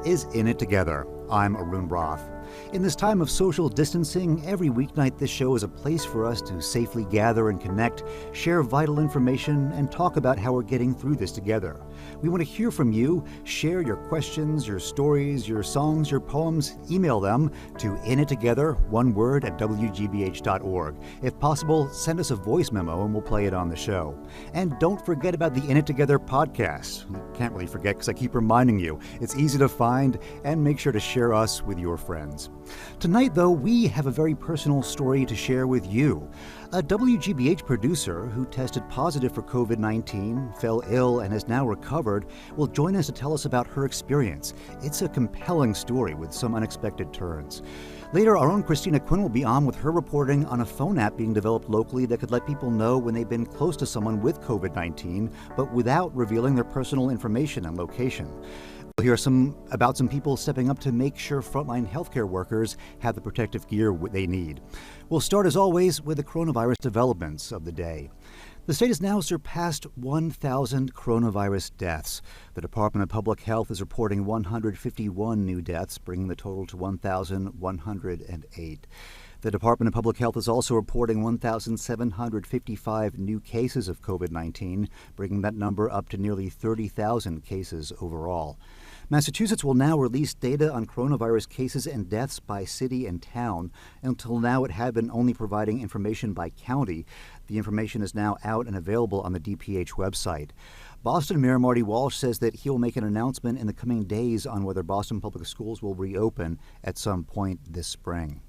is In It Together. I'm Arun Roth. In this time of social distancing, every weeknight this show is a place for us to safely gather and connect, share vital information, and talk about how we're getting through this together. We want to hear from you. Share your questions, your stories, your songs, your poems. Email them to inittogether, one word, at wgbh.org. If possible, send us a voice memo and we'll play it on the show. And don't forget about the In It Together podcast. You can't really forget because I keep reminding you. It's easy to find, and make sure to share us with your friends. Tonight, though, we have a very personal story to share with you. A WGBH producer who tested positive for COVID-19, fell ill, and has now recovered will join us to tell us about her experience. It's a compelling story with some unexpected turns. Later, our own Christina Quinn will be on with her reporting on a phone app being developed locally that could let people know when they've been close to someone with COVID-19, but without revealing their personal information and location. We'll hear about some people stepping up to make sure frontline healthcare workers have the protective gear they need. We'll start, as always, with the coronavirus developments of the day. The state has now surpassed 1,000 coronavirus deaths. The Department of Public Health is reporting 151 new deaths, bringing the total to 1,108. The Department of Public Health is also reporting 1,755 new cases of COVID-19, bringing that number up to nearly 30,000 cases overall. Massachusetts will now release data on coronavirus cases and deaths by city and town. Until now, it had been only providing information by county. The information is now out and available on the DPH website. Boston Mayor Marty Walsh says that he will make an announcement in the coming days on whether Boston Public Schools will reopen at some point this spring.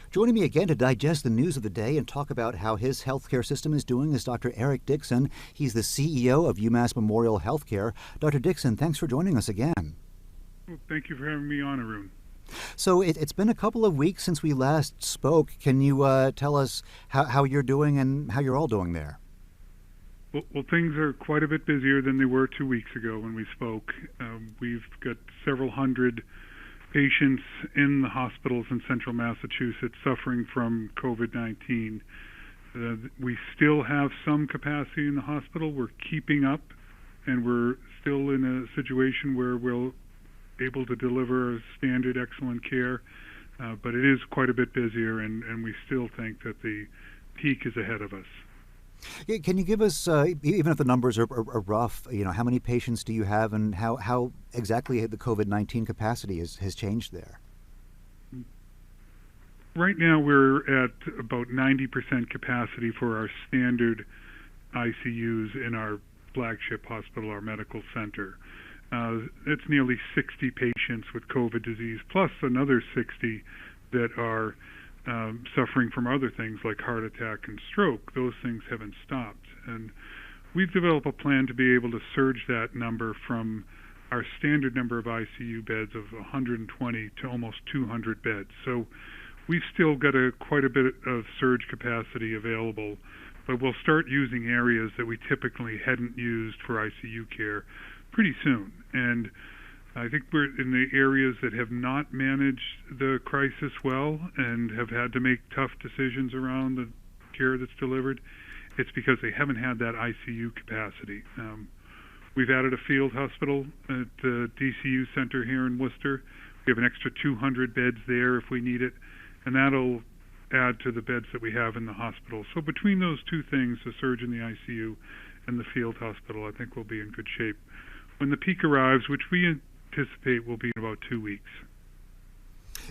Joining me again to digest the news of the day and talk about how his healthcare system is doing is Dr. Eric Dixon. He's the CEO of UMass Memorial Healthcare. Dr. Dixon, thanks for joining us again. Well, thank you for having me on, Arun. So it's been a couple of weeks since we last spoke. Can you tell us how you're doing and how you're all doing there? Well, things are quite a bit busier than they were 2 weeks ago when we spoke. We've got several hundred patients in the hospitals in central Massachusetts suffering from COVID-19. We still have some capacity in the hospital. We're keeping up, and we're still in a situation where we're able to deliver standard excellent care, but it is quite a bit busier, and we still think that the peak is ahead of us. Yeah, can you give us, even if the numbers are rough, how many patients do you have, and how exactly the COVID-19 capacity has changed there? Right now we're at about 90% capacity for our standard ICUs in our flagship hospital, our medical center. It's nearly 60 patients with COVID disease, plus another 60 that are suffering from other things like heart attack and stroke. Those things haven't stopped. And we've developed a plan to be able to surge that number from our standard number of ICU beds of 120 to almost 200 beds. So we've still got quite a bit of surge capacity available, but we'll start using areas that we typically hadn't used for ICU care pretty soon. And I think we're in the areas that have not managed the crisis well and have had to make tough decisions around the care that's delivered. It's because they haven't had that ICU capacity. We've added a field hospital at the DCU Center here in Worcester. We have an extra 200 beds there if we need it, and that'll add to the beds that we have in the hospital. So between those two things, the surge in the ICU and the field hospital, I think we'll be in good shape. When the peak arrives, which we anticipate will be in about 2 weeks.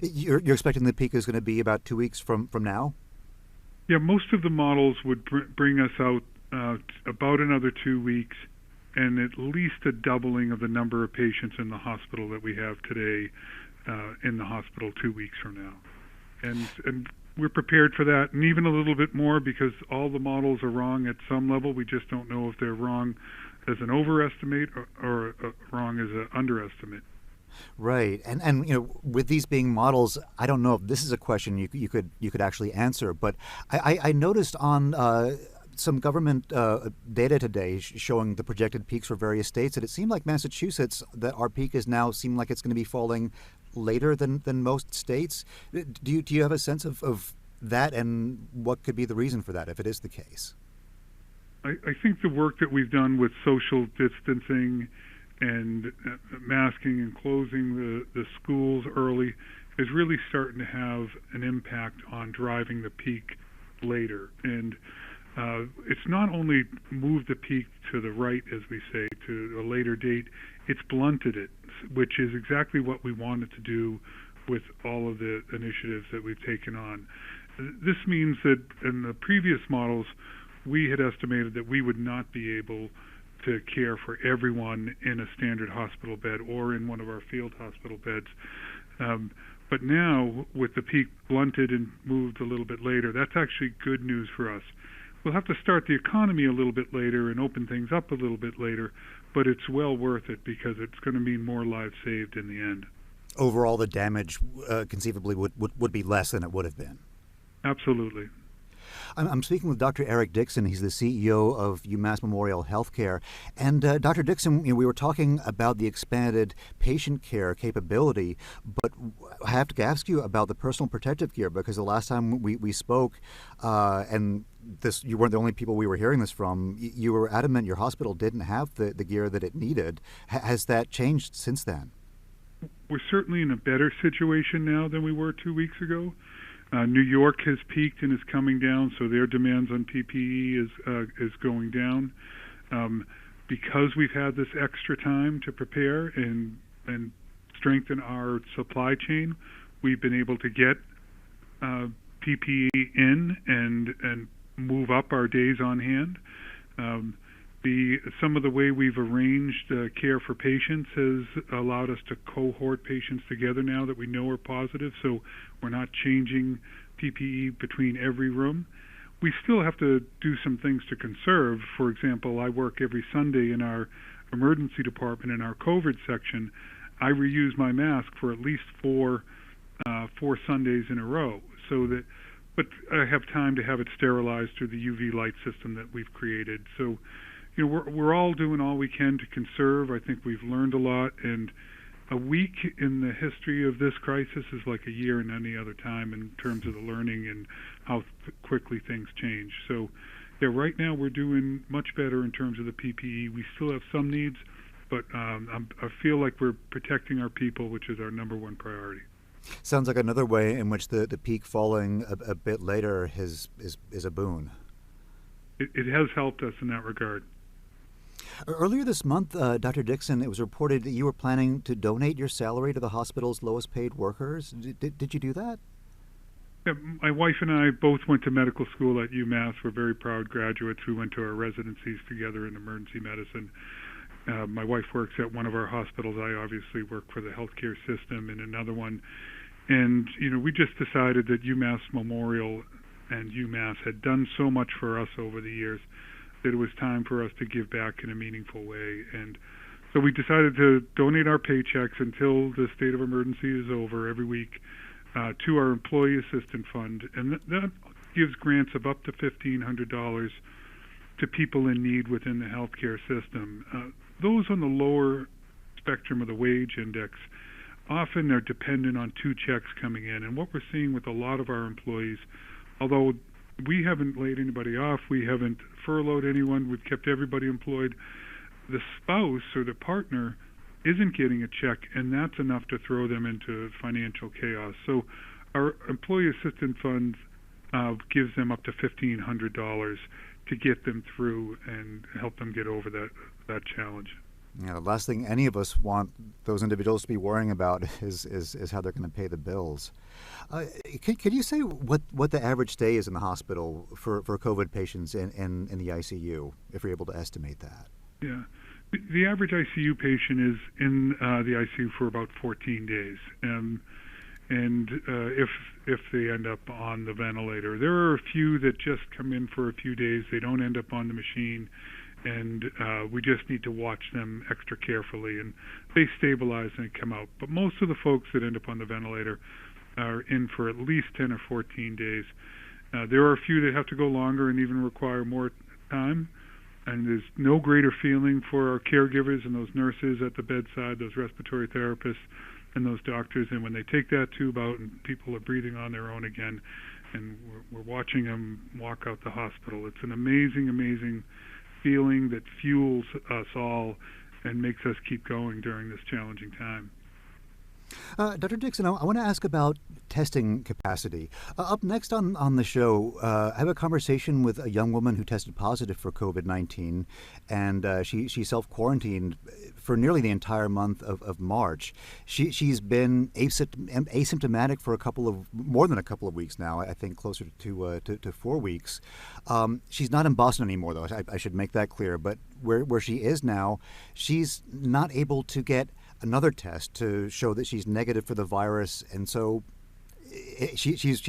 You're expecting the peak is going to be about 2 weeks from now? Yeah, most of the models would bring us out about another 2 weeks, and at least a doubling of the number of patients in the hospital that we have today in the hospital 2 weeks from now. And we're prepared for that, and even a little bit more, because all the models are wrong at some level. We just don't know if they're wrong as an overestimate or wrong as an underestimate. Right, and with these being models, I don't know if this is a question you could actually answer, but I noticed on some government data today showing the projected peaks for various states, that it seemed like Massachusetts, that our peak is now seem like it's going to be falling later than most states. Do you have a sense of that, and what could be the reason for that if it is the case? I think the work that we've done with social distancing and masking and closing the schools early is really starting to have an impact on driving the peak later. And it's not only moved the peak to the right, as we say, to a later date, it's blunted it, which is exactly what we wanted to do with all of the initiatives that we've taken on. This means that in the previous models, we had estimated that we would not be able to care for everyone in a standard hospital bed or in one of our field hospital beds. But now, with the peak blunted and moved a little bit later, that's actually good news for us. We'll have to start the economy a little bit later and open things up a little bit later, but it's well worth it because it's going to mean more lives saved in the end. Overall, the damage conceivably would be less than it would have been. Absolutely. I'm speaking with Dr. Eric Dixon. He's the CEO of UMass Memorial Healthcare. And Dr. Dixon, we were talking about the expanded patient care capability, but I have to ask you about the personal protective gear, because the last time we spoke, and you weren't the only people we were hearing this from, you were adamant your hospital didn't have the gear that it needed. Has that changed since then? We're certainly in a better situation now than we were 2 weeks ago. New York has peaked and is coming down, so their demands on PPE is going down. Because we've had this extra time to prepare and strengthen our supply chain, we've been able to get PPE in and move up our days on hand. Some of the way we've arranged care for patients has allowed us to cohort patients together now that we know are positive, so we're not changing PPE between every room. We still have to do some things to conserve. For example, I work every Sunday in our emergency department in our COVID section. I reuse my mask for at least four Sundays in a row, but I have time to have it sterilized through the UV light system that we've created. So, we're all doing all we can to conserve. I think we've learned a lot, and a week in the history of this crisis is like a year in any other time in terms of the learning and how quickly things change. So, yeah, right now we're doing much better in terms of the PPE. We still have some needs, but I feel like we're protecting our people, which is our number one priority. Sounds like another way in which the peak falling a bit later is a boon. It has helped us in that regard. Earlier this month, Dr. Dixon, it was reported that you were planning to donate your salary to the hospital's lowest paid workers. Did you do that? Yeah, my wife and I both went to medical school at UMass. We're very proud graduates. We went to our residencies together in emergency medicine. My wife works at one of our hospitals. I obviously work for the healthcare system in another one. And, we just decided that UMass Memorial and UMass had done so much for us over the years that it was time for us to give back in a meaningful way. And so we decided to donate our paychecks until the state of emergency is over every week to our employee assistance fund. And that gives grants of up to $1,500 to people in need within the healthcare system. Those on the lower spectrum of the wage index often are dependent on two checks coming in. And what we're seeing with a lot of our employees, although we haven't laid anybody off, we haven't furloughed anyone, we've kept everybody employed, the spouse or the partner isn't getting a check, and that's enough to throw them into financial chaos. So our employee assistance fund gives them up to $1,500 to get them through and help them get over that challenge. Yeah, the last thing any of us want those individuals to be worrying about is how they're going to pay the bills. Could you say what the average stay is in the hospital for COVID patients in the ICU, if you're able to estimate that? Yeah. The average ICU patient is in the ICU for about 14 days. And if they end up on the ventilator, there are a few that just come in for a few days. They don't end up on the machine. And we just need to watch them extra carefully, and they stabilize and come out. But most of the folks that end up on the ventilator are in for at least 10 or 14 days. There are a few that have to go longer and even require more time, and there's no greater feeling for our caregivers and those nurses at the bedside, those respiratory therapists, and those doctors. And when they take that tube out and people are breathing on their own again, and we're watching them walk out the hospital, it's an amazing, amazing feeling that fuels us all and makes us keep going during this challenging time. Dr. Dixon, I want to ask about testing capacity. Up next on the show, I have a conversation with a young woman who tested positive for COVID-19, and she self-quarantined for nearly the entire month of March. She's been asymptomatic for more than a couple of weeks now. I think closer to 4 weeks. She's not in Boston anymore, though. I should make that clear. But where she is now, she's not able to get another test to show that she's negative for the virus, and so she's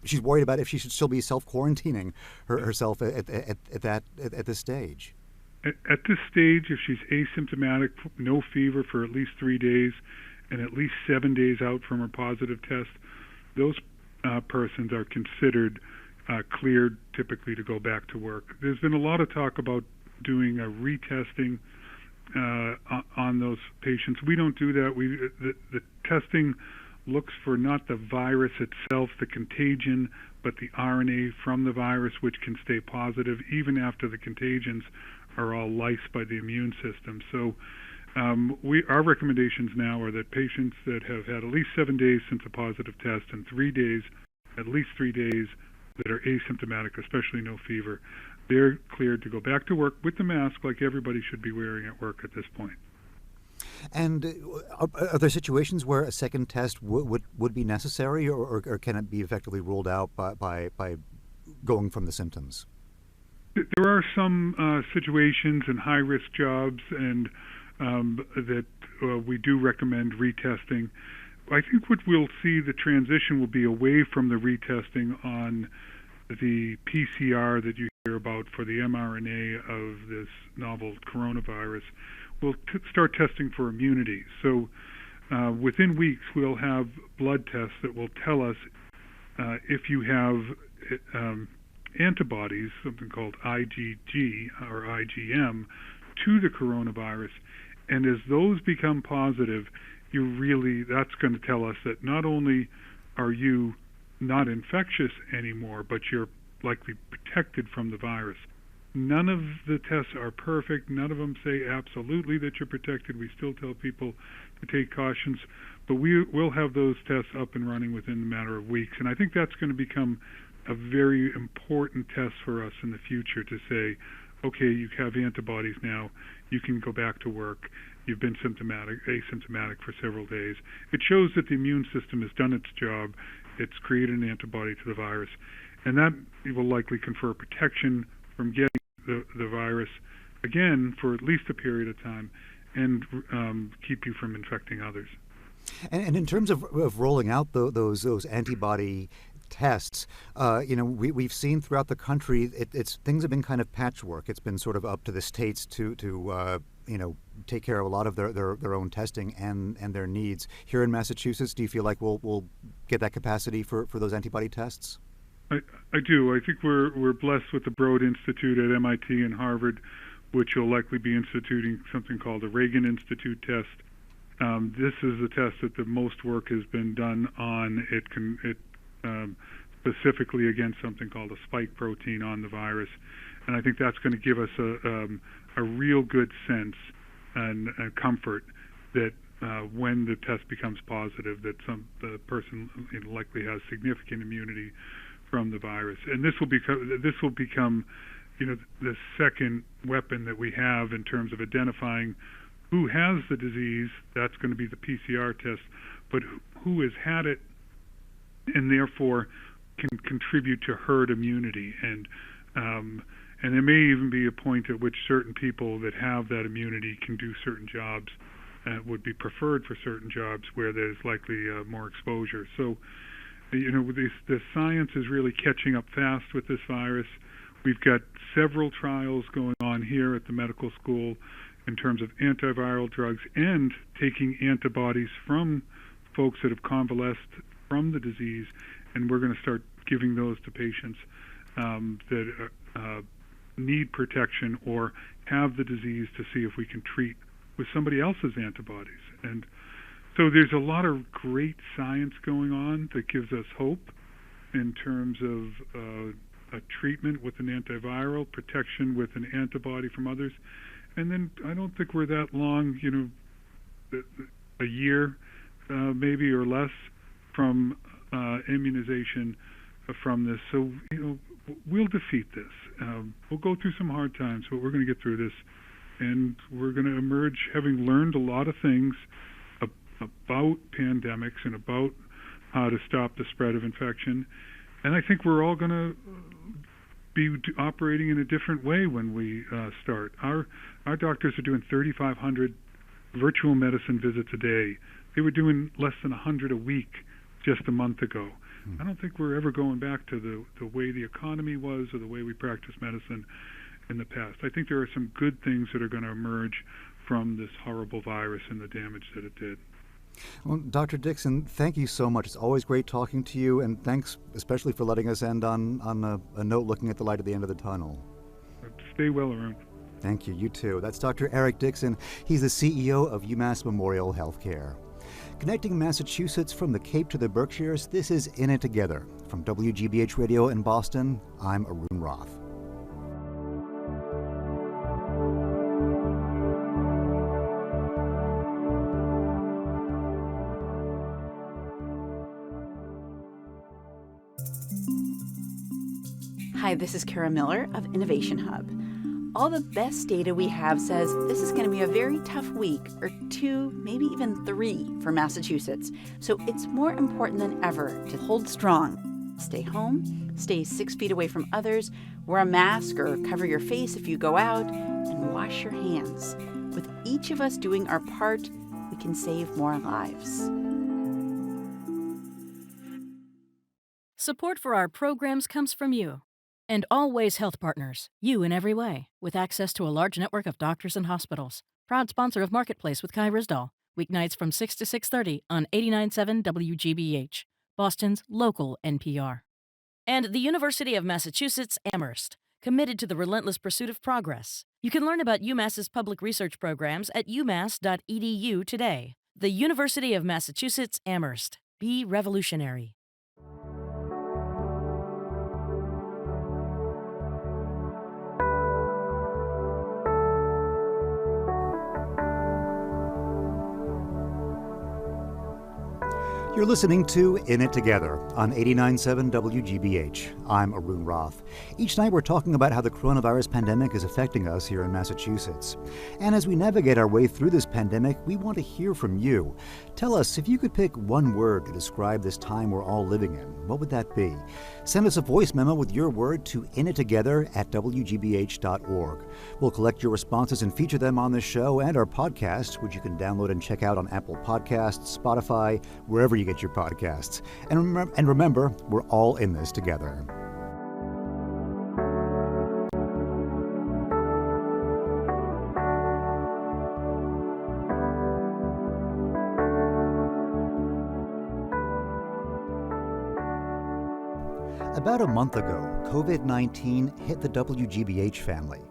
she's worried about if she should still be self-quarantining herself at this stage. At this stage, if she's asymptomatic, no fever for at least 3 days, and at least 7 days out from her positive test, those persons are considered cleared typically to go back to work. There's been a lot of talk about doing a retesting on those patients. We don't do that. The testing looks for not the virus itself, the contagion, but the RNA from the virus, which can stay positive even after the contagions are all lysed by the immune system. So our recommendations now are that patients that have had at least 7 days since a positive test and at least 3 days that are asymptomatic, especially no fever, they're cleared to go back to work with the mask like everybody should be wearing at work at this point. And are there situations where a second test would be necessary, or can it be effectively ruled out by going from the symptoms? There are some situations in high-risk jobs and that we do recommend retesting. I think what we'll see, the transition will be away from the retesting on the PCR that you hear about for the mRNA of this novel coronavirus. We'll start testing for immunity. So within weeks, we'll have blood tests that will tell us if you have antibodies, something called IgG or IgM, to the coronavirus. And as those become positive, that's going to tell us that not only are you not infectious anymore, but you're likely protected from the virus. None of the tests are perfect. None of them say absolutely that you're protected. We still tell people to take cautions, but we will have those tests up and running within a matter of weeks. And I think that's going to become a very important test for us in the future to say, okay, you have antibodies now. You can go back to work. You've been asymptomatic for several days. It shows that the immune system has done its job. It's created an antibody to the virus, and that will likely confer protection from getting the virus again for at least a period of time, and keep you from infecting others. And in terms of rolling out those antibody tests, we've seen throughout the country things have been kind of patchwork. It's been sort of up to the states to take care of a lot of their own testing and their needs. Here in Massachusetts, do you feel like we'll get that capacity for those antibody tests? I do. I think we're blessed with the Broad Institute at MIT and Harvard, which will likely be instituting something called the Reagan Institute test. This is the test that the most work has been done on. It specifically against something called a spike protein on the virus, and I think that's going to give us a real good sense and comfort that when the test becomes positive, that the person likely has significant immunity from the virus, and this will become the second weapon that we have in terms of identifying who has the disease. That's going to be the PCR test, but who has had it and therefore can contribute to herd immunity, and there may even be a point at which certain people that have that immunity can do certain jobs, would be preferred for certain jobs where there's likely more exposure. So, the science is really catching up fast with this virus. We've got several trials going on here at the medical school in terms of antiviral drugs and taking antibodies from folks that have convalesced from the disease, and we're going to start giving those to patients that need protection or have the disease to see if we can treat with somebody else's antibodies. And so there's a lot of great science going on that gives us hope in terms of a treatment with an antiviral, protection with an antibody from others. And then I don't think we're that long, a year maybe or less from immunization from this. So, we'll defeat this. We'll go through some hard times, but we're going to get through this. And we're going to emerge having learned a lot of things about pandemics and about how to stop the spread of infection. And I think we're all going to be operating in a different way when we start. Our doctors are doing 3,500 virtual medicine visits a day. They were doing less than 100 a week just a month ago. I don't think we're ever going back to the way the economy was or the way we practiced medicine in the past. I think there are some good things that are going to emerge from this horrible virus and the damage that it did. Well, Dr. Dixon, thank you so much. It's always great talking to you, and thanks especially for letting us end on a note looking at the light at the end of the tunnel. Stay well, Arun. Thank you. You too. That's Dr. Eric Dixon. He's the CEO of UMass Memorial Healthcare. Connecting Massachusetts from the Cape to the Berkshires, this is In It Together. From WGBH Radio in Boston, I'm Arun Roth. Hi, this is Kara Miller of Innovation Hub. All the best data we have says this is going to be a very tough week or 2, maybe even 3 for Massachusetts. So it's more important than ever to hold strong. Stay home, stay 6 feet away from others, wear a mask or cover your face if you go out, and wash your hands. With each of us doing our part, we can save more lives. Support for our programs comes from you. And Always Health Partners, you in every way, with access to a large network of doctors and hospitals. Proud sponsor of Marketplace with Kai Risdahl, weeknights from 6 to 6:30 on 89.7 WGBH, Boston's local NPR. And the University of Massachusetts Amherst, committed to the relentless pursuit of progress. You can learn about UMass's public research programs at umass.edu today. The University of Massachusetts Amherst. Be revolutionary. You're listening to In It Together on 89.7 WGBH. I'm Arun Roth. Each night we're talking about how the coronavirus pandemic is affecting us here in Massachusetts. And as we navigate our way through this pandemic, we want to hear from you. Tell us, if you could pick one word to describe this time we're all living in, what would that be? Send us a voice memo with your word to inittogether@wgbh.org. We'll collect your responses and feature them on this show and our podcast, which you can download and check out on Apple Podcasts, Spotify, wherever you get your podcasts. And remember, we're all in this together. About a month ago, COVID-19 hit the WGBH family.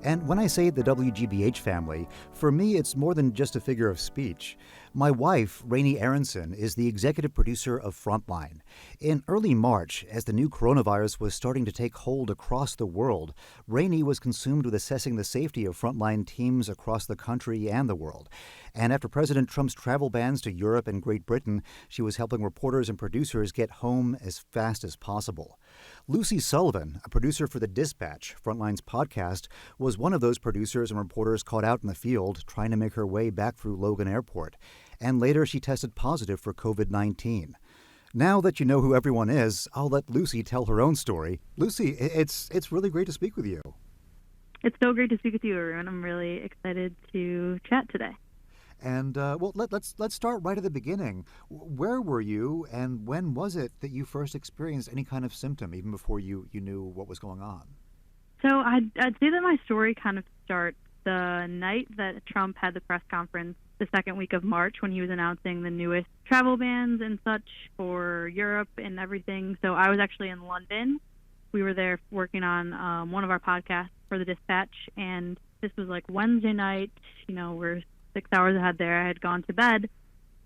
And when I say the WGBH family, for me it's more than just a figure of speech. My wife, Rainey Aronson, is the executive producer of Frontline. In early March, as the new coronavirus was starting to take hold across the world, Rainey was consumed with assessing the safety of Frontline teams across the country and the world. And after President Trump's travel bans to Europe and Great Britain, she was helping reporters and producers get home as fast as possible. Lucy Sullivan, a producer for The Dispatch, Frontline's podcast, was one of those producers and reporters caught out in the field trying to make her way back through Logan Airport. And later she tested positive for COVID-19. Now that you know who everyone is, I'll let Lucy tell her own story. Lucy, it's really great to speak with you. It's so great to speak with you, Arun. I'm really excited to chat today. And let's start right at the beginning. Where were you, and when was it that you first experienced any kind of symptom, even before you knew what was going on? So I'd say that my story kind of starts the night that Trump had the press conference the second week of March, when he was announcing the newest travel bans and such for Europe and everything. So I was actually in London. We were there working on one of our podcasts for The Dispatch, and this was like Wednesday night. We're 6 hours ahead there. I had gone to bed,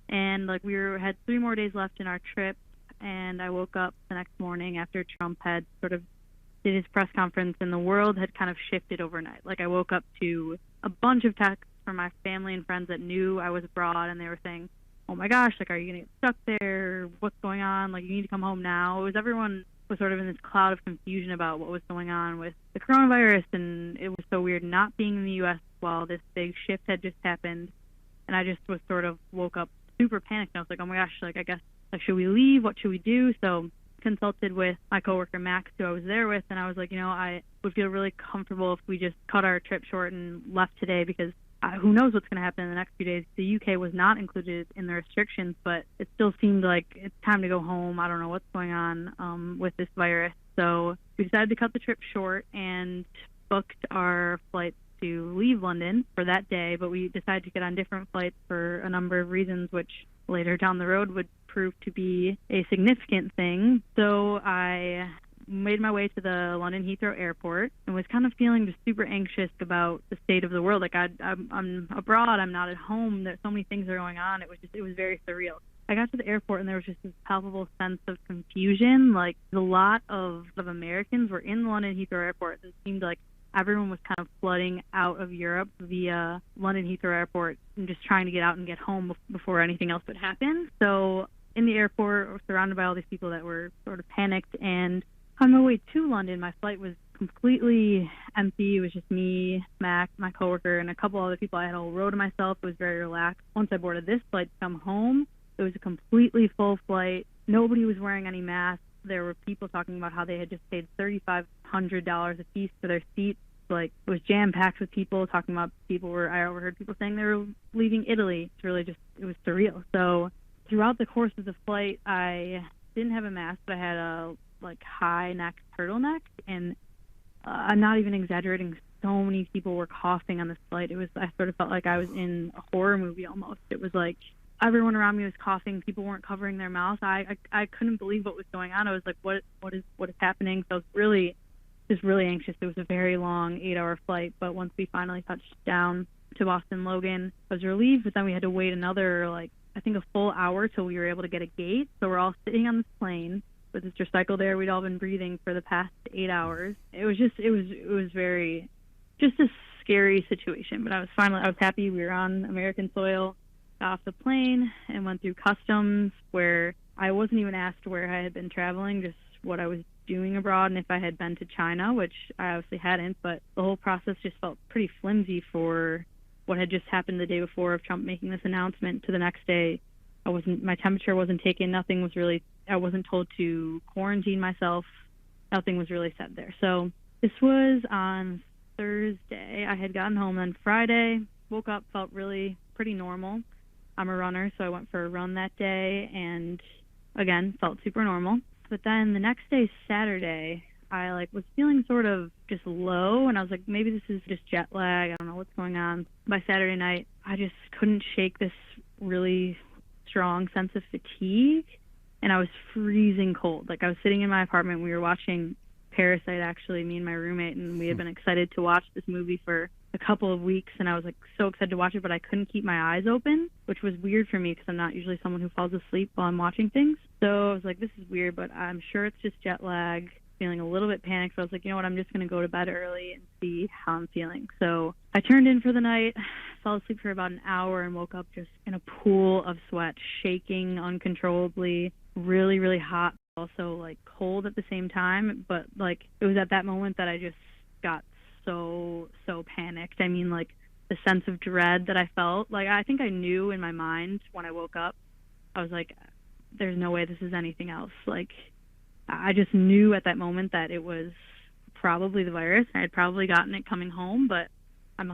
and we had 3 more days left in our trip, and I woke up the next morning after Trump had sort of did his press conference, and the world had kind of shifted overnight. I woke up to a bunch of texts from my family and friends that knew I was abroad, and they were saying, oh my gosh, like, are you going to get stuck there? What's going on? Like, you need to come home now. It was everyone was sort of in this cloud of confusion about what was going on with the coronavirus, and it was so weird not being in the U.S. while this big shift had just happened. And I just was sort of woke up super panicked. I was like, oh my gosh, like, I guess, like, should we leave? What should we do? So consulted with my coworker Max, who I was there with, and I was like, I would feel really comfortable if we just cut our trip short and left today, because who knows what's going to happen in the next few days. The UK was not included in the restrictions, but it still seemed like it's time to go home. I don't know what's going on with this virus. So we decided to cut the trip short and booked our flights to leave London for that day, but we decided to get on different flights for a number of reasons, which later down the road would prove to be a significant thing. So I made my way to the London Heathrow Airport and was kind of feeling just super anxious about the state of the world. Like, I'm abroad, I'm not at home. There's so many things are going on. It was very surreal. I got to the airport and there was just this palpable sense of confusion. Like, a lot of Americans were in the London Heathrow Airport. It seemed like everyone was kind of flooding out of Europe via London Heathrow Airport and just trying to get out and get home before anything else would happen. So in the airport, I was surrounded by all these people that were sort of panicked, and on my way to London, my flight was completely empty. It was just me, Mac, my coworker, and a couple other people. I had a whole row to myself. It was very relaxed. Once I boarded this flight to come home, it was a completely full flight. Nobody was wearing any masks. There were people talking about how they had just paid $3,500 a piece for their seats. Like, it was jam-packed with people talking about I overheard people saying they were leaving Italy. It was surreal. So throughout the course of the flight, I didn't have a mask, but I had a high neck turtleneck, and I'm not even exaggerating, so many people were coughing on this flight. I sort of felt like I was in a horror movie almost. It was like everyone around me was coughing, people weren't covering their mouths. I couldn't believe what was going on. I was like, what is happening? So I was really anxious. It was a very long 8-hour flight, but once we finally touched down to Boston Logan, I was relieved, but then we had to wait another I think a full hour till we were able to get a gate. So we're all sitting on this plane with this recycled air we'd all been breathing for the past 8 hours. It was very, just a scary situation. But I was happy we were on American soil, got off the plane, and went through customs, where I wasn't even asked where I had been traveling, just what I was doing abroad and if I had been to China, which I obviously hadn't. But the whole process just felt pretty flimsy for what had just happened the day before of Trump making this announcement to the next day. My temperature wasn't taken. I wasn't told to quarantine myself. Nothing was really said there. So this was on Thursday. I had gotten home on Friday, woke up, felt really pretty normal. I'm a runner, so I went for a run that day and, again, felt super normal. But then the next day, Saturday, I was feeling sort of just low, and I was like, maybe this is just jet lag. I don't know what's going on. By Saturday night, I just couldn't shake this really strong sense of fatigue, and I was freezing cold. I was sitting in my apartment. We were watching Parasite, actually, me and my roommate, and we had been excited to watch this movie for a couple of weeks, and I was so excited to watch it, but I couldn't keep my eyes open, which was weird for me because I'm not usually someone who falls asleep while I'm watching things. So I was like, this is weird, but I'm sure it's just jet lag. Feeling a little bit panicked, so I was like, you know what, I'm just going to go to bed early and see how I'm feeling. So I turned in for the night, fell asleep for about an hour, and woke up just in a pool of sweat, shaking uncontrollably, really, really hot, also cold at the same time. But it was at that moment that I just got so panicked. I mean, the sense of dread that I felt, I think I knew in my mind when I woke up. I was like, there's no way this is anything else. I just knew at that moment that it was probably the virus. I had probably gotten it coming home, but I'm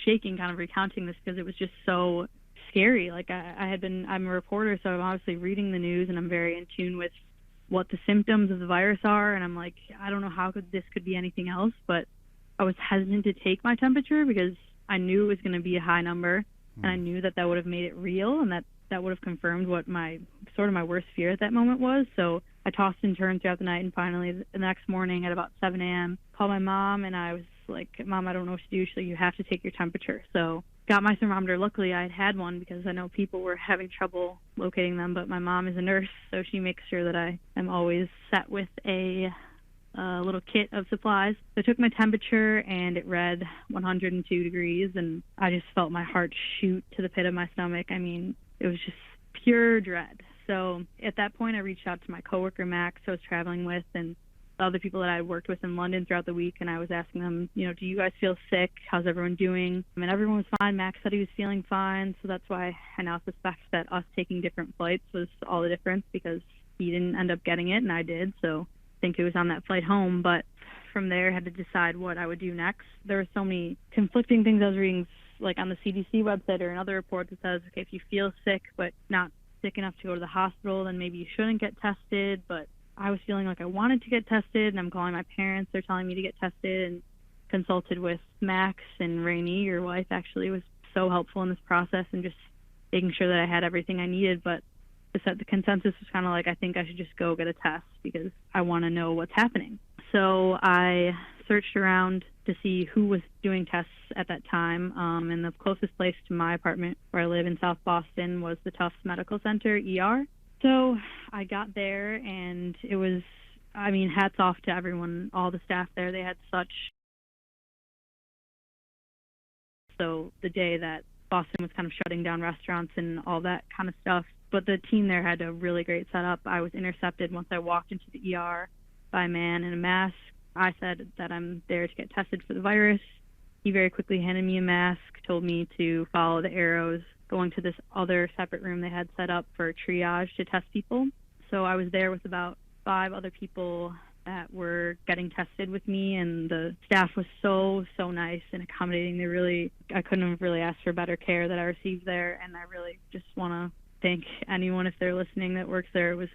shaking kind of recounting this because it was just so scary. I'm a reporter, so I'm obviously reading the news, and I'm very in tune with what the symptoms of the virus are, and I'm like, I don't know how this could be anything else, but I was hesitant to take my temperature because I knew it was going to be a high number, and I knew that would have made it real, and that would have confirmed what my worst fear at that moment was. So I tossed and turned throughout the night, and finally the next morning at about 7 a.m. called my mom, and I was like, Mom, I don't know what to do. She's like, you have to take your temperature. So got my thermometer. Luckily, I had one because I know people were having trouble locating them, but my mom is a nurse, so she makes sure that I am always set with a a little kit of supplies. So I took my temperature and it read 102 degrees, and I just felt my heart shoot to the pit of my stomach. I mean, it was just pure dread. So at that point, I reached out to my coworker, Max, who I was traveling with, and the other people that I worked with in London throughout the week, and I was asking them, do you guys feel sick? How's everyone doing? I mean, everyone was fine. Max said he was feeling fine, so that's why I now suspect that us taking different flights was all the difference, because he didn't end up getting it and I did, so I think it was on that flight home. But from there, I had to decide what I would do next. There were so many conflicting things I was reading, like on the CDC website or another report that says, okay, if you feel sick but not sick enough to go to the hospital, then maybe you shouldn't get tested. But I was feeling like I wanted to get tested, and I'm calling my parents. They're telling me to get tested, and consulted with Max, and Rainey, your wife, actually was so helpful in this process and just making sure that I had everything I needed. But the consensus was kind of like, I think I should just go get a test because I want to know what's happening. So I searched around to see who was doing tests at that time, and the closest place to my apartment where I live in South Boston was the Tufts Medical Center, ER. So I got there, and it was, hats off to everyone, all the staff there. They had so the day that Boston was kind of shutting down restaurants and all that kind of stuff, but the team there had a really great setup. I was intercepted once I walked into the ER by a man in a mask. I said that I'm there to get tested for the virus. He very quickly handed me a mask, told me to follow the arrows, going to this other separate room they had set up for triage to test people. So I was there with about 5 other people that were getting tested with me, and the staff was so nice and accommodating. I couldn't have really asked for better care that I received there, and I really just want to thank anyone, if they're listening, that works there. It was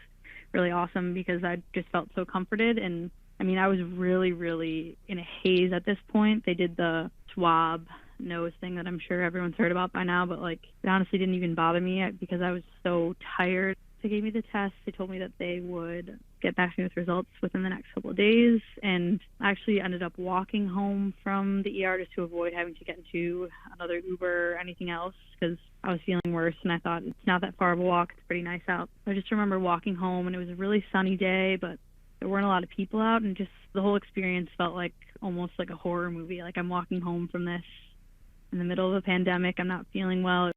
really awesome because I just felt so comforted. And I was really in a haze at this point. They did the swab nose thing that I'm sure everyone's heard about by now, but it honestly didn't even bother me because I was so tired. They gave me the test. They told me that they would get back to me with results within the next couple of days, and I actually ended up walking home from the ER just to avoid having to get into another Uber or anything else because I was feeling worse, and I thought it's not that far of a walk. It's pretty nice out. I just remember walking home, and it was a really sunny day, but there weren't a lot of people out, and just the whole experience felt like almost like a horror movie. Like I'm walking home from this in the middle of a pandemic. I'm not feeling well.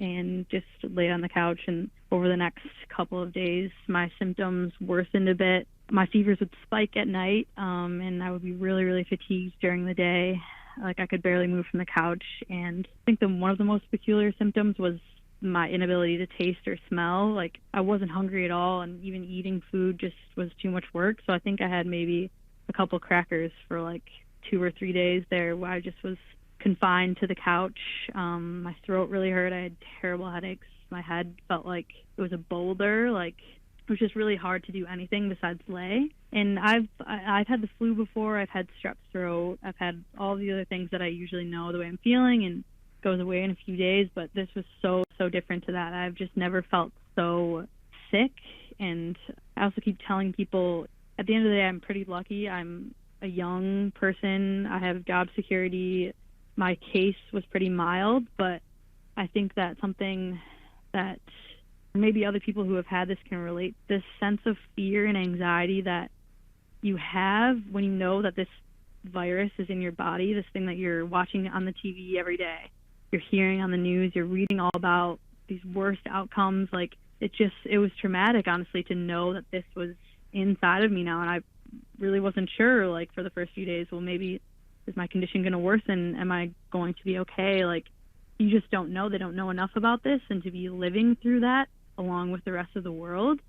And just lay on the couch, and over the next couple of days my symptoms worsened a bit. My fevers would spike at night, and I would be really fatigued during the day. I could barely move from the couch, and I think one of the most peculiar symptoms was my inability to taste or smell. I wasn't hungry at all, and even eating food just was too much work. So I think I had maybe a couple crackers for 2 or 3 days there where I just was confined to the couch. My throat really hurt. I had terrible headaches. My head felt like it was a boulder. It was just really hard to do anything besides lay. And I've had the flu before. I've had strep throat. I've had all the other things that I usually know the way I'm feeling and goes away in a few days. But this was so different to that. I've just never felt so sick. And I also keep telling people, at the end of the day, I'm pretty lucky. I'm a young person. I have job security. My case was pretty mild, but I think that's something that maybe other people who have had this can relate. This sense of fear and anxiety that you have when you know that this virus is in your body, this thing that you're watching on the TV every day, you're hearing on the news, you're reading all about these worst outcomes. It was traumatic, honestly, to know that this was inside of me now. And I really wasn't sure, for the first few days, well, maybe is my condition going to worsen? Am I going to be okay? You just don't know. They don't know enough about this, and to be living through that along with the rest of the world,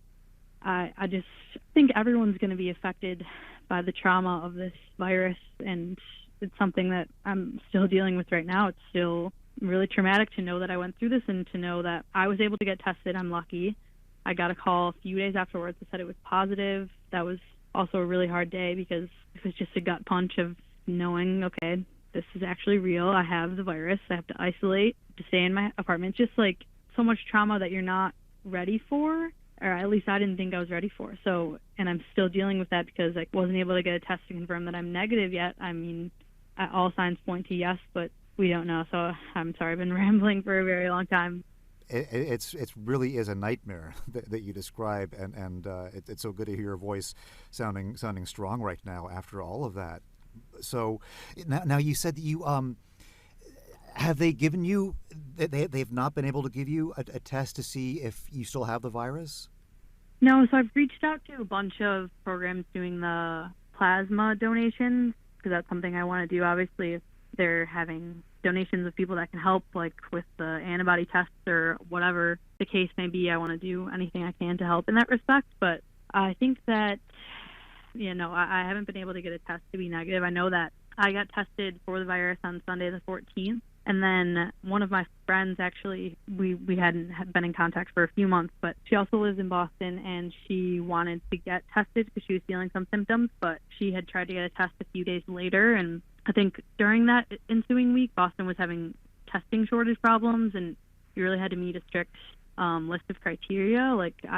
I just think everyone's going to be affected by the trauma of this virus, and it's something that I'm still dealing with right now. It's still really traumatic to know that I went through this and to know that I was able to get tested. I'm lucky. I got a call a few days afterwards that said it was positive. That was also a really hard day because it was just a gut punch of knowing, okay, this is actually real. I have the virus. I have to isolate, to stay in my apartment. Just so much trauma that you're not ready for, or at least I didn't think I was ready for. So, and I'm still dealing with that because I wasn't able to get a test to confirm that I'm negative yet. All signs point to yes, but we don't know. So I'm sorry, I've been rambling for a very long time. It's really is a nightmare that you describe, and it's so good to hear your voice sounding strong right now after all of that. So now you said that you have they given you they've not been able to give you a test to see if you still have the virus? No, so I've reached out to a bunch of programs doing the plasma donations because that's something I want to do. Obviously, if they're having donations of people that can help, like with the antibody tests or whatever the case may be, I want to do anything I can to help in that respect. But I think that, I haven't been able to get a test to be negative. I know that I got tested for the virus on Sunday the 14th. And then one of my friends, actually, we hadn't been in contact for a few months, but she also lives in Boston, and she wanted to get tested because she was feeling some symptoms, but she had tried to get a test a few days later. And I think during that ensuing week, Boston was having testing shortage problems, and you really had to meet a strict list of criteria.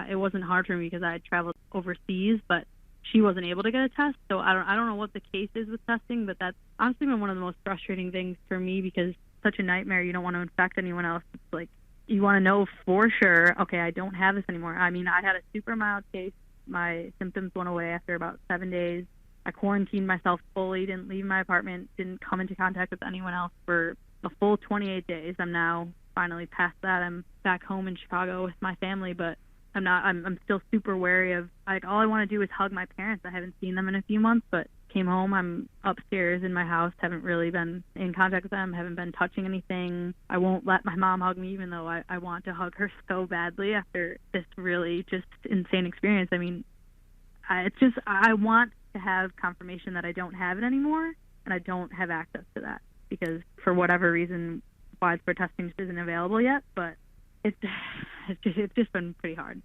It wasn't hard for me because I had traveled overseas, but she wasn't able to get a test. So I don't know what the case is with testing, but that's honestly been one of the most frustrating things for me because it's such a nightmare. You don't want to infect anyone else. It's like you want to know for sure, okay, I don't have this anymore. I mean, I had a super mild case. My symptoms went away after about 7 days. I quarantined myself fully, didn't leave my apartment, didn't come into contact with anyone else for a full 28 days. I'm now finally past that. I'm back home in Chicago with my family, but I'm still super wary of, all I want to do is hug my parents. I haven't seen them in a few months, but came home, I'm upstairs in my house, haven't really been in contact with them, haven't been touching anything. I won't let my mom hug me, even though I want to hug her so badly after this really just insane experience. I mean, I want to have confirmation that I don't have it anymore, and I don't have access to that because for whatever reason, widespread testing just isn't available yet, but it's just been pretty hard.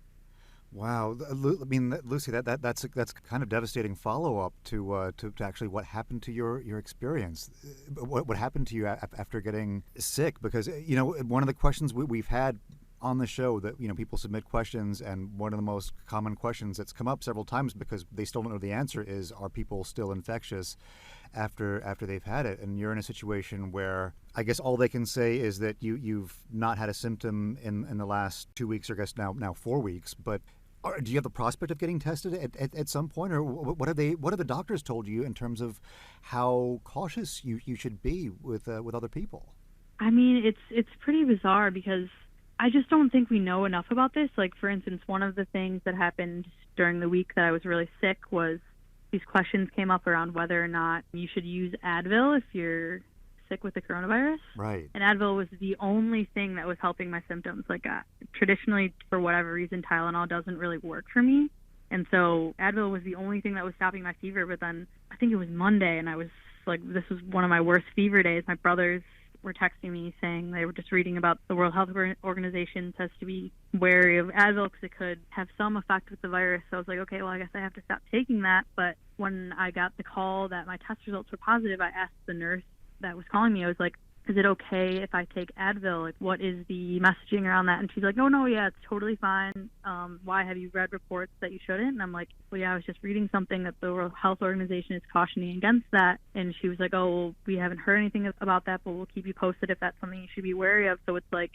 Wow, I mean, Lucy, that's kind of devastating follow-up to actually what happened to your experience. What happened to you after getting sick? Because one of the questions we've had on the show that people submit questions, and one of the most common questions that's come up several times because they still don't know the answer is, are people still infectious after they've had it? And you're in a situation where I guess all they can say is that you've not had a symptom in the last 2 weeks, or I guess now 4 weeks. But do you have the prospect of getting tested at some point, or what have the doctors told you in terms of how cautious you should be with other people? I mean, it's pretty bizarre because I just don't think we know enough about this. Like, for instance, one of the things that happened during the week that I was really sick was these questions came up around whether or not you should use Advil if you're sick with the coronavirus. Right. And Advil was the only thing that was helping my symptoms. Traditionally, for whatever reason, Tylenol doesn't really work for me. And so Advil was the only thing that was stopping my fever. But then I think it was Monday, and I was like, this was one of my worst fever days. My brothers were texting me saying they were just reading about the World Health Organization says to be wary of Advil because it could have some effect with the virus. So I was like, okay, well, I guess I have to stop taking that. But when I got the call that my test results were positive, I asked the nurse that was calling me, I was like, is it okay if I take Advil? Like, what is the messaging around that? And she's like, no, yeah, it's totally fine. Why, have you read reports that you shouldn't? And I'm like, well, yeah, I was just reading something that the World Health Organization is cautioning against that. And she was like, oh, well, we haven't heard anything about that, but we'll keep you posted if that's something you should be wary of. So it's like,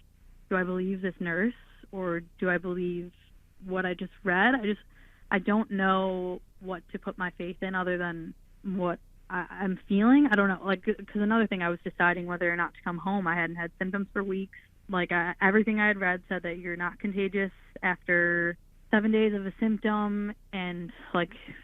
do I believe this nurse, or do I believe what I just read? I don't know what to put my faith in other than what I'm feeling. I don't know, because another thing, I was deciding whether or not to come home. I hadn't had symptoms for weeks. Everything I had read said that you're not contagious after 7 days of a symptom and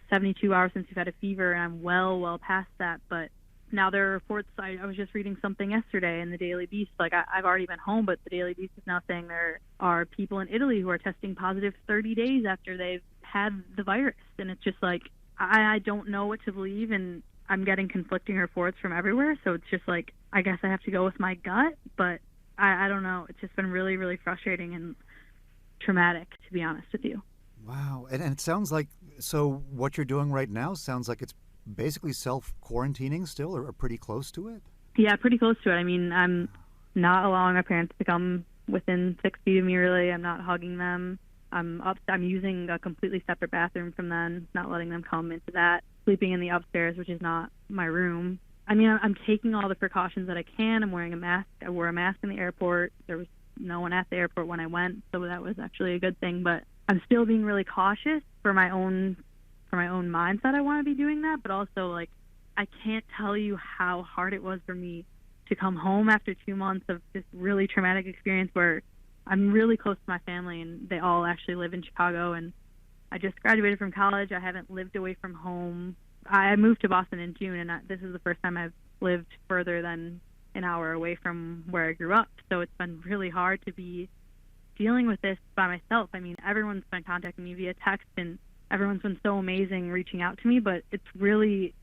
72 hours since you've had a fever, and I'm well past that. But now there are reports, I was just reading something yesterday in the Daily Beast, I've already been home, but the Daily Beast is now saying there are people in Italy who are testing positive 30 days after they've had the virus. And it's just I don't know what to believe, and I'm getting conflicting reports from everywhere, so it's just I guess I have to go with my gut, but I don't know. It's just been really, really frustrating and traumatic, to be honest with you. Wow. And it sounds like, so what you're doing right now sounds like it's basically self-quarantining still, or pretty close to it? Yeah, pretty close to it. I mean, I'm not allowing my parents to come within 6 feet of me, really. I'm not hugging them. I'm using a completely separate bathroom from them, not letting them come into that. Sleeping in the upstairs, which is not my room. I mean, I'm taking all the precautions that I can. I'm wearing a mask. I wore a mask in the airport. There was no one at the airport when I went, so that was actually a good thing. But I'm still being really cautious for my own mindset. I want to be doing that, but also, like, I can't tell you how hard it was for me to come home after 2 months of this really traumatic experience where I'm really close to my family, and they all actually live in Chicago, and I just graduated from college. I haven't lived away from home. I moved to Boston in June, and this is the first time I've lived further than an hour away from where I grew up. So it's been really hard to be dealing with this by myself. I mean, everyone's been contacting me via text, and everyone's been so amazing reaching out to me, but it's really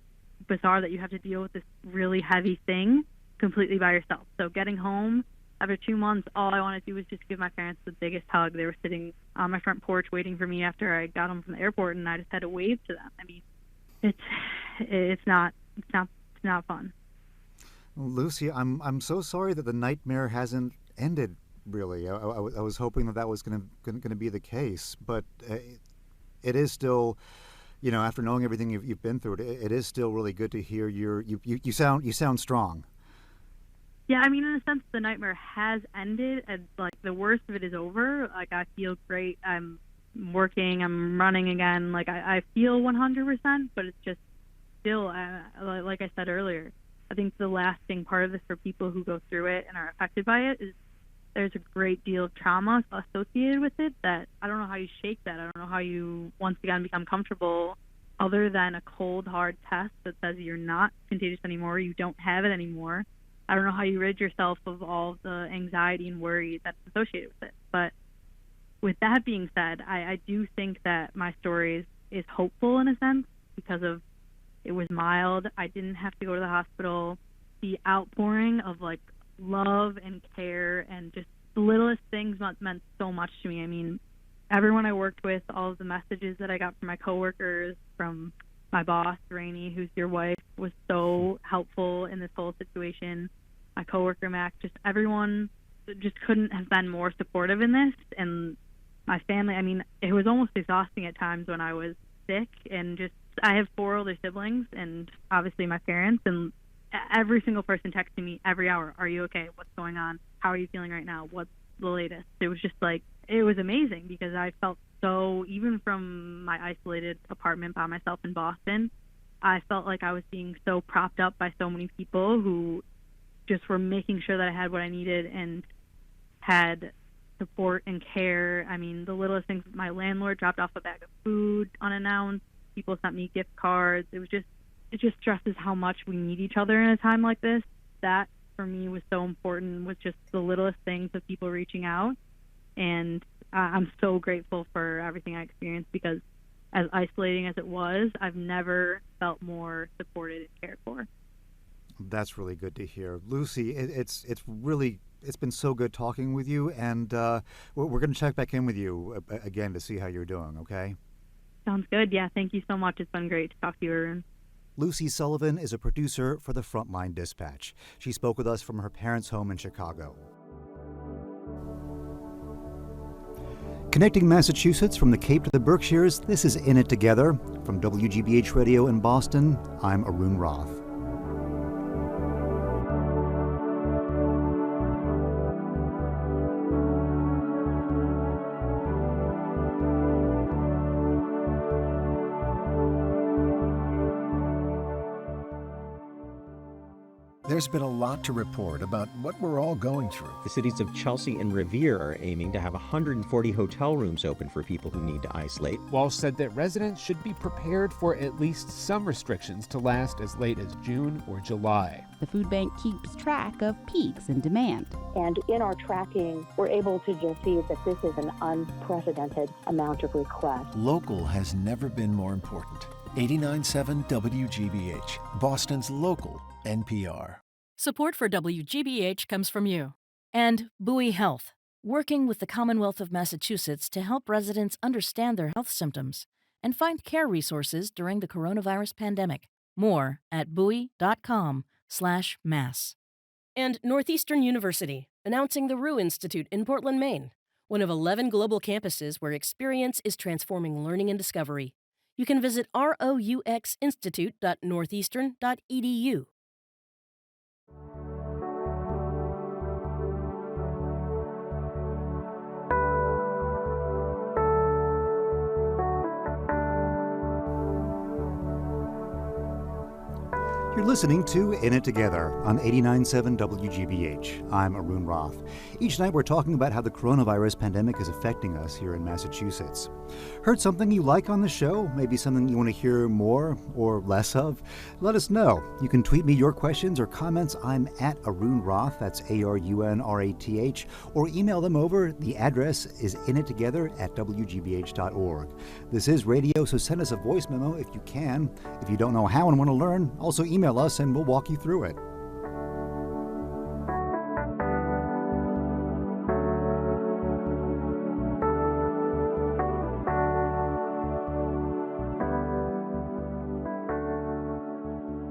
bizarre that you have to deal with this really heavy thing completely by yourself. So getting home after 2 months, all I wanted to do was just give my parents the biggest hug. They were sitting on my front porch waiting for me after I got home from the airport, and I just had to wave to them. I mean, it's not fun. Well, Lucy, I'm so sorry that the nightmare hasn't ended. Really, I was hoping that was going to be the case, but it is still, after knowing everything you've been through, it is still really good to hear you sound strong. Yeah, I mean, in a sense, the nightmare has ended, and like the worst of it is over. Like, I feel great. I'm working. I'm running again. Like, I feel 100%, but it's just still, like I said earlier, I think the lasting part of this for people who go through it and are affected by it is there's a great deal of trauma associated with it that I don't know how you shake that. I don't know how you once again become comfortable other than a cold, hard test that says you're not contagious anymore, you don't have it anymore. I don't know how you rid yourself of all the anxiety and worry that's associated with it. But with that being said, I do think that my story is hopeful in a sense because of it was mild. I didn't have to go to the hospital. The outpouring of like love and care and just the littlest things meant so much to me. I mean, everyone I worked with, all of the messages that I got from my coworkers, from my boss, Rainey, who's your wife, was so helpful in this whole situation. My coworker, Mac, just everyone just couldn't have been more supportive in this. And my family, I mean, it was almost exhausting at times when I was sick. And just, I have 4 older siblings and obviously my parents, and every single person texting me every hour, are you okay? What's going on? How are you feeling right now? What's the latest? It was just like, it was amazing because I felt so, even from my isolated apartment by myself in Boston, I felt like I was being so propped up by so many people who just were making sure that I had what I needed and had support and care. I mean, the littlest things, my landlord dropped off a bag of food unannounced. People sent me gift cards. It just stresses how much we need each other in a time like this. That, for me, was so important, was just the littlest things of people reaching out. And I'm so grateful for everything I experienced because as isolating as it was, I've never felt more supported and cared for. That's really good to hear. Lucy, it's been so good talking with you, and we're going to check back in with you again to see how you're doing, okay? Sounds good. Yeah, thank you so much. It's been great to talk to you, Arun. Lucy Sullivan is a producer for the Frontline Dispatch. She spoke with us from her parents' home in Chicago. Connecting Massachusetts from the Cape to the Berkshires, this is In It Together. From WGBH Radio in Boston, I'm Arun Roth. There's been a lot to report about what we're all going through. The cities of Chelsea and Revere are aiming to have 140 hotel rooms open for people who need to isolate. Walsh said that residents should be prepared for at least some restrictions to last as late as June or July. The food bank keeps track of peaks in demand. And in our tracking, we're able to just see that this is an unprecedented amount of requests. Local has never been more important. 89.7 WGBH, Boston's local NPR. Support for WGBH comes from you. And Bowie Health, working with the Commonwealth of Massachusetts to help residents understand their health symptoms and find care resources during the coronavirus pandemic. More at bowie.com/mass. And Northeastern University, announcing the Rue Institute in Portland, Maine, one of 11 global campuses where experience is transforming learning and discovery. You can visit rouxinstitute.northeastern.edu. listening to In It Together on 89.7 WGBH. I'm Arun Roth. Each night we're talking about how the coronavirus pandemic is affecting us here in Massachusetts. Heard something you like on the show? Maybe something you want to hear more or less of? Let us know. You can tweet me your questions or comments. I'm at Arun Roth, that's ARUNRATH, or email them over. The address is inittogether@wgbh.org. This is radio, so send us a voice memo if you can. If you don't know how and want to learn, also email us and we'll walk you through it.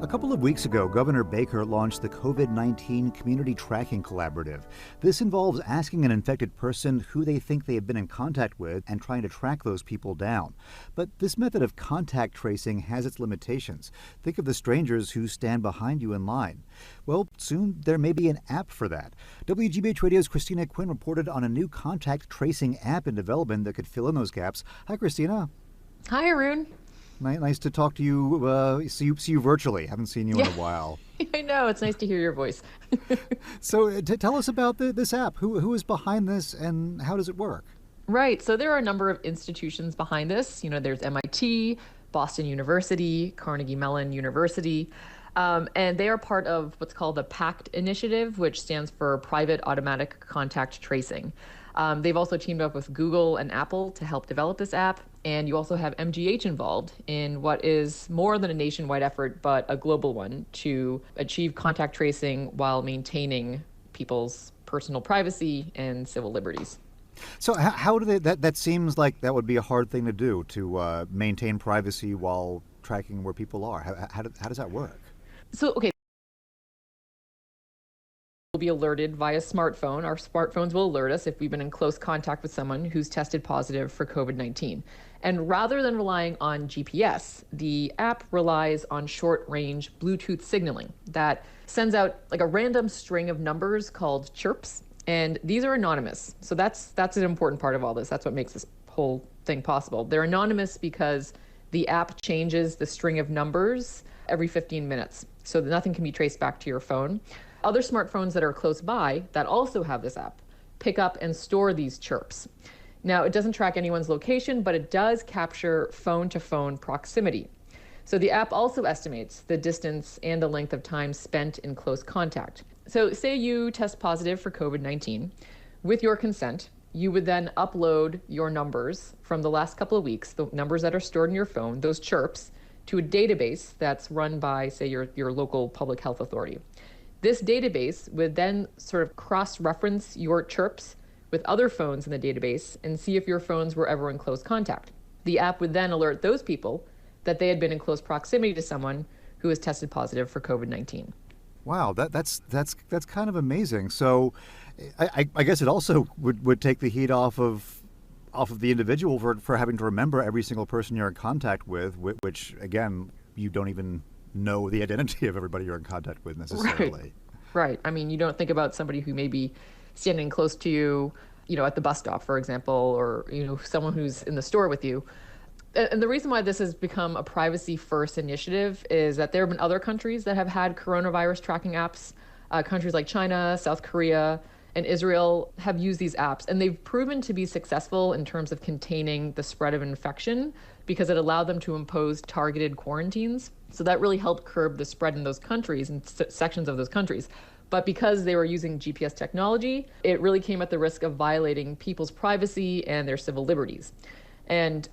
A couple of weeks ago, Governor Baker launched the COVID-19 Community Tracking Collaborative. This involves asking an infected person who they think they have been in contact with and trying to track those people down. But this method of contact tracing has its limitations. Think of the strangers who stand behind you in line. Well, soon there may be an app for that. WGBH Radio's Christina Quinn reported on a new contact tracing app in development that could fill in those gaps. Hi, Christina. Hi, Arun. Nice to talk to you, see you virtually. Haven't seen you in a while. I know. It's nice to hear your voice. So tell us about this app. Who is behind this and how does it work? Right. So there are a number of institutions behind this. There's MIT, Boston University, Carnegie Mellon University, and they are part of what's called the PACT initiative, which stands for Private Automatic Contact Tracing. They've also teamed up with Google and Apple to help develop this app. And you also have MGH involved in what is more than a nationwide effort, but a global one to achieve contact tracing while maintaining people's personal privacy and civil liberties. So how do they, that seems like that would be a hard thing to do, to maintain privacy while tracking where people are. How does that work? So, okay. We'll be alerted via smartphone. Our smartphones will alert us if we've been in close contact with someone who's tested positive for COVID-19. And rather than relying on GPS, the app relies on short-range Bluetooth signaling that sends out like a random string of numbers called chirps. And these are anonymous. So that's an important part of all this. That's what makes this whole thing possible. They're anonymous because the app changes the string of numbers every 15 minutes. So that nothing can be traced back to your phone. Other smartphones that are close by that also have this app pick up and store these chirps. Now, it doesn't track anyone's location, but it does capture phone-to-phone proximity. So the app also estimates the distance and the length of time spent in close contact. So say you test positive for COVID-19. With your consent, you would then upload your numbers from the last couple of weeks, the numbers that are stored in your phone, those chirps, to a database that's run by, say, your local public health authority. This database would then sort of cross-reference your chirps with other phones in the database and see if your phones were ever in close contact. The app would then alert those people that they had been in close proximity to someone who was tested positive for COVID-19. Wow, that's kind of amazing. So I guess it also would take the heat off of the individual for having to remember every single person you're in contact with, which, again, you don't even know the identity of everybody you're in contact with necessarily. Right. I mean, you don't think about somebody who may be standing close to you, at the bus stop, for example, or, someone who's in the store with you. And the reason why this has become a privacy-first initiative is that there have been other countries that have had coronavirus tracking apps. Countries like China, South Korea, and Israel have used these apps, and they've proven to be successful in terms of containing the spread of infection because it allowed them to impose targeted quarantines. So that really helped curb the spread in those countries and sections of those countries. But because they were using GPS technology, it really came at the risk of violating people's privacy and their civil liberties. And,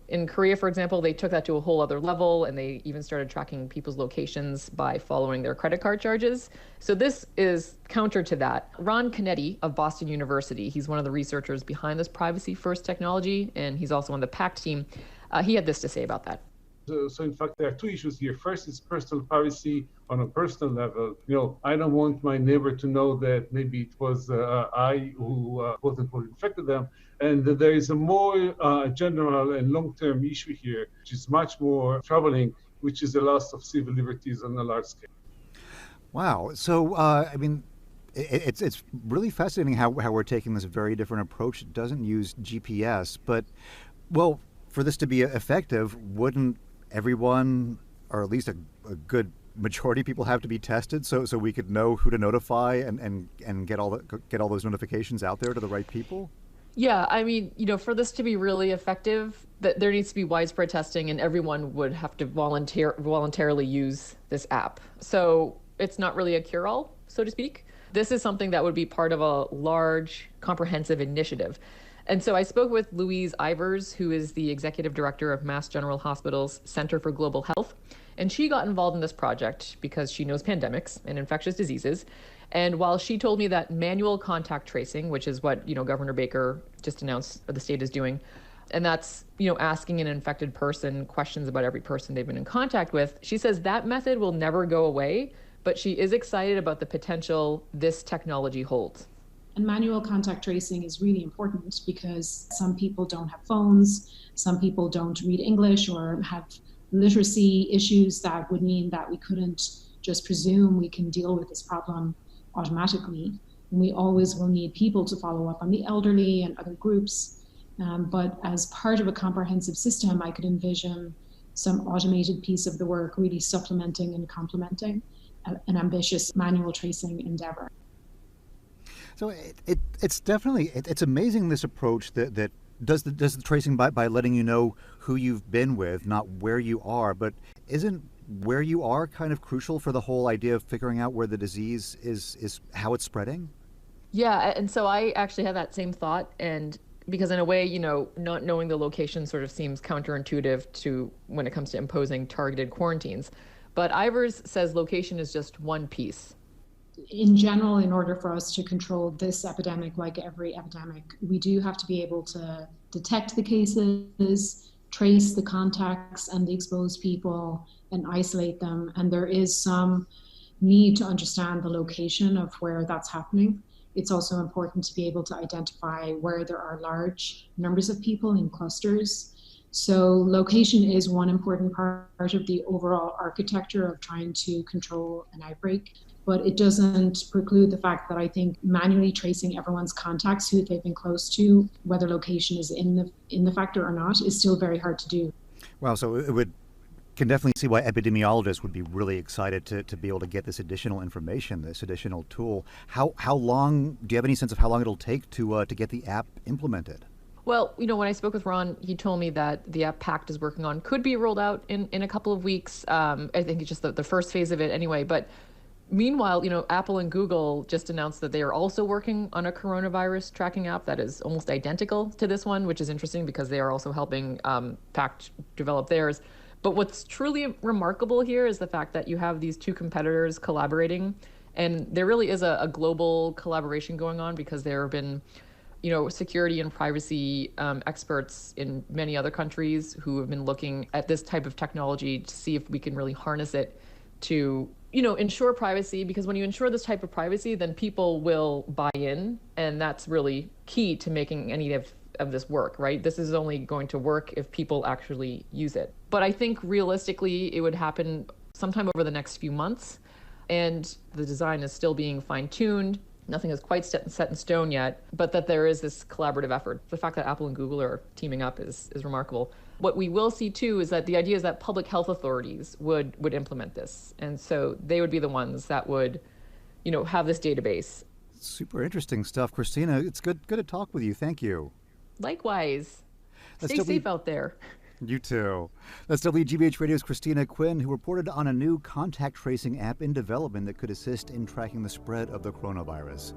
in Korea, for example, they took that to a whole other level, and they even started tracking people's locations by following their credit card charges. So this is counter to that. Ron Canetti of Boston University, he's one of the researchers behind this privacy-first technology, and he's also on the PACT team. He had this to say about that. So in fact, there are two issues here. First is personal privacy on a personal level. I don't want my neighbor to know that maybe it was I who infected them. And there is a more general and long-term issue here, which is much more troubling, which is the loss of civil liberties on a large scale. Wow. So, it's really fascinating how we're taking this very different approach. It doesn't use GPS, but, for this to be effective, wouldn't everyone, or at least a good majority of people have to be tested so we could know who to notify and get all those notifications out there to the right people? Yeah, I mean, for this to be really effective, that there needs to be widespread testing, and everyone would have to voluntarily use this app. So it's not really a cure-all, so to speak. This is something that would be part of a large, comprehensive initiative. And so I spoke with Louise Ivers, who is the executive director of Mass General Hospital's Center for Global Health. And she got involved in this project because she knows pandemics and infectious diseases. And while she told me that manual contact tracing, which is what, Governor Baker just announced the state is doing, and that's, asking an infected person questions about every person they've been in contact with, she says that method will never go away, but she is excited about the potential this technology holds. And manual contact tracing is really important because some people don't have phones, some people don't read English or have literacy issues that would mean that we couldn't just presume we can deal with this problem automatically. And we always will need people to follow up on the elderly and other groups. But as part of a comprehensive system, I could envision some automated piece of the work really supplementing and complementing an ambitious manual tracing endeavor. So it's definitely it's amazing, this approach that does the tracing by letting you know who you've been with, not where you are. But isn't where you are kind of crucial for the whole idea of figuring out where the disease is how it's spreading? Yeah, and so I actually had that same thought, and because in a way, not knowing the location sort of seems counterintuitive to when it comes to imposing targeted quarantines. But Ivers says location is just one piece. In general, in order for us to control this epidemic, like every epidemic, we do have to be able to detect the cases, trace the contacts and the exposed people, and isolate them. And there is some need to understand the location of where that's happening. It's also important to be able to identify where there are large numbers of people in clusters. So location is one important part of the overall architecture of trying to control an outbreak. But it doesn't preclude the fact that I think manually tracing everyone's contacts, who they've been close to, whether location is in the factor or not, is still very hard to do. Well, so can definitely see why epidemiologists would be really excited to be able to get this additional information, this additional tool. How long, do you have any sense of how long it'll take to get the app implemented? Well, when I spoke with Ron, he told me that the app PACT is working on could be rolled out in a couple of weeks. I think it's just the first phase of it anyway. But meanwhile, Apple and Google just announced that they are also working on a coronavirus tracking app that is almost identical to this one, which is interesting because they are also helping PACT develop theirs. But what's truly remarkable here is the fact that you have these two competitors collaborating, and there really is a global collaboration going on because there have been security and privacy experts in many other countries who have been looking at this type of technology to see if we can really harness it to ensure privacy, because when you ensure this type of privacy, then people will buy in, and that's really key to making any of this work, right? This is only going to work if people actually use it. But I think realistically, it would happen sometime over the next few months, and the design is still being fine-tuned. Nothing is quite set in stone yet, but that there is this collaborative effort. The fact that Apple and Google are teaming up is remarkable. What we will see too is that the idea is that public health authorities would implement this. And so they would be the ones that would, have this database. Super interesting stuff. Christina, it's good to talk with you. Thank you. Likewise. Stay safe out there. You too. That's WGBH Radio's Christina Quinn, who reported on a new contact tracing app in development that could assist in tracking the spread of the coronavirus.